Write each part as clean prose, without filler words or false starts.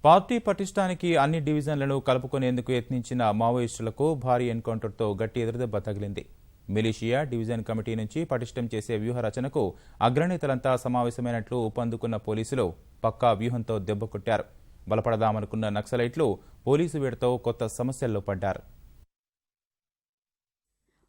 Party పటిష్టానికి అన్ని డివిజన్లను కలుపుకునేందుకు యత్నించిన మావోయిస్టులకు భారీ ఎన్కౌంటర్తో గట్టి ఎదురుదెబ్బ తగిలింది. మిలిషియా డివిజన్ కమిటీ నుంచి పటిష్టం చేసే వ్యూహ రచనకు అగ్రనేతలంతా సమావేశమైనట్లు ఊపందుకున్న పోలీసులు పక్కా వ్యూహంతో దెబ్బ కొట్టారు. బలపడదామనుకున్న నక్సలైట్లు పోలీసు వేటతో కొత్త సమస్యల్లో పడ్డారు.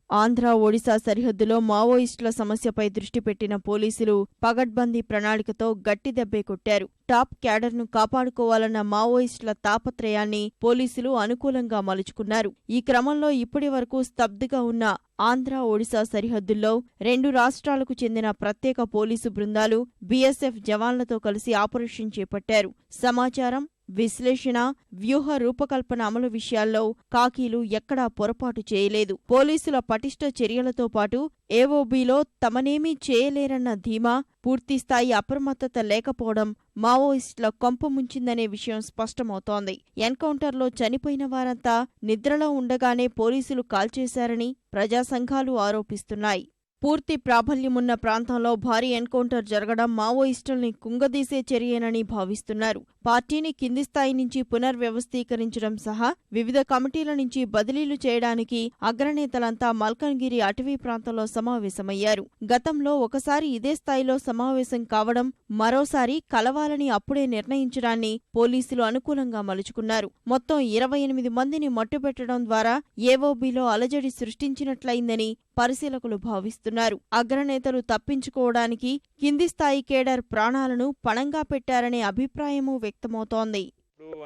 ఆంధ్ర ఒడిశా సరిహద్దులో మావోయిస్టుల సమస్యపై దృష్టి పెట్టిన పోలీసులు పగడ్బందీ ప్రణాళికతో గట్టి దెబ్బే కొట్టారు. టాప్ క్యాడర్ను కాపాడుకోవాలన్న మావోయిస్టుల తాపత్రయాన్ని పోలీసులు అనుకూలంగా మలుచుకున్నారు. ఈ క్రమంలో ఇప్పటి వరకు స్తబ్దుగా ఉన్న ఆంధ్ర ఒడిశా సరిహద్దుల్లో 2 రాష్ట్రాలకు చెందిన ప్రత్యేక పోలీసు బృందాలు బీఎస్ఎఫ్ జవాన్లతో కలిసి ఆపరేషన్ చేపట్టారు. సమాచారం, విశ్లేషణ, వ్యూహ రూపకల్పన అమలు విషయాల్లో కాకీలు ఎక్కడా పొరపాటు చేయలేదు. పోలీసుల పటిష్ట చర్యలతో పాటు ఏఓబీలో తమనేమీ చేయలేరన్న ధీమా, పూర్తిస్థాయి అప్రమత్తత లేకపోవడం మావోయిస్టుల కొంప ముంచిందనే విషయం స్పష్టమవుతోంది. ఎన్కౌంటర్లో చనిపోయిన వారంతా నిద్రలో ఉండగానే పోలీసులు కాల్చేశారని ప్రజా సంఘాలు ఆరోపిస్తున్నాయి. పూర్తి ప్రాబల్యమున్న ప్రాంతంలో భారీ ఎన్కౌంటర్ జరగడం మావోయిస్టుల్ని కుంగదీసే చర్యేనని భావిస్తున్నారు. పార్టీని కింది స్థాయి నుంచి పునర్వ్యవస్థీకరించడం సహా వివిధ కమిటీల నుంచి బదిలీలు చేయడానికి అగ్రనేతలంతా మల్కన్గిరి అటవీ ప్రాంతంలో సమావేశమయ్యారు. గతంలో ఒకసారి ఇదే స్థాయిలో సమావేశం కావడం, మరోసారి కలవాలని అప్పుడే నిర్ణయించడాన్ని పోలీసులు అనుకూలంగా మలుచుకున్నారు. మొత్తం 28 మందిని మట్టుబెట్టడం ద్వారా ఏఓబీలో అలజడి సృష్టించినట్లయిందని పరిశీలకులు భావిస్తున్నారు. అగ్రనేతలు తప్పించుకోవడానికి కింది స్థాయి కేడర్ ప్రాణాలను పణంగా పెట్టారనే అభిప్రాయమూ వ్యక్తమవుతోంది.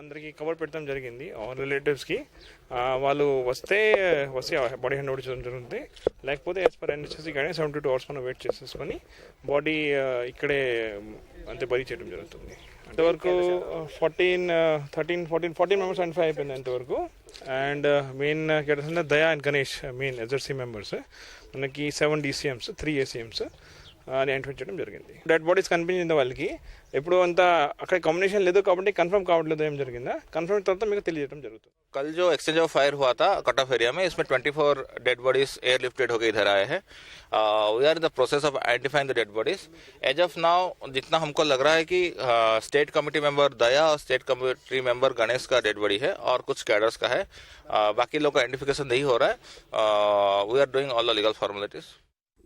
అందరికి కవర్ పెట్టడం జరిగింది. రిలేటివ్స్ కి వాళ్ళు వస్తే బాడీ హ్యాండ్ ఓవర్ చేయడం జరుగుతుంది. లేకపోతే యాజ్ పర్ ఎన్హెచ్ఎస్సీ కానీ 72 hours మనం వెయిట్ చేసేసుకొని బాడీ ఇక్కడే అంతే బరీ చేయడం జరుగుతుంది. అంతవరకు 14 మెంబర్స్ ఐడెంటిఫై అయిపోయింది అంతవరకు. అండ్ మెయిన్ కేటర్స్ దయా అండ్ గణేష్ మెయిన్ ఎజర్సీ మెంబర్స్. మనకి 7 DCMs 3 ACMs అని ఐడెంటిఫై చేయడం జరిగింది. డెడ్ బాడీస్ కనిపించింది వాళ్ళకి. ఎప్పుడు అంతా అక్కడ కాంబినేషన్ లేదు కాబట్టి కన్ఫర్మ్ కావట్లేదు ఏం జరిగిందా. కన్ఫర్మ్ తర్వాత మీకు తెలియజేయడం జరుగుతుంది. कल जो एक्सचेंज ऑफ फायर हुआ था कट ऑफ एरिया में, इसमें 24 डेड बॉडीज एयरलिफ्टेड होकर इधर आए हैं. We are in the process of identifying the dead bodies. As of now जितना हमको लग रहा है कि स्टेट कमेटी मेंबर दया और स्टेट कमेटी मेंबर गणेश का डेड बॉडी है और कुछ कैडर्स का है. बाकी लोग का आइडेंटिफिकेशन नहीं हो रहा है. We are doing all the legal formalities.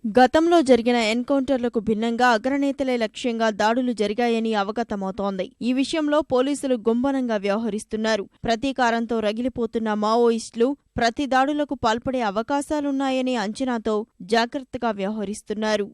గతంలో జరిగిన ఎన్కౌంటర్లకు భిన్నంగా అగ్రనేతలే లక్ష్యంగా దాడులు జరిగాయని అవగతమవుతోంది. ఈ విషయంలో పోలీసులు గుంబనంగా వ్యవహరిస్తున్నారు. ప్రతీకారంతో రగిలిపోతున్న మావోయిస్టులు ప్రతి దాడులకు పాల్పడే అవకాశాలున్నాయనే అంచనాతో జాగ్రత్తగా వ్యవహరిస్తున్నారు.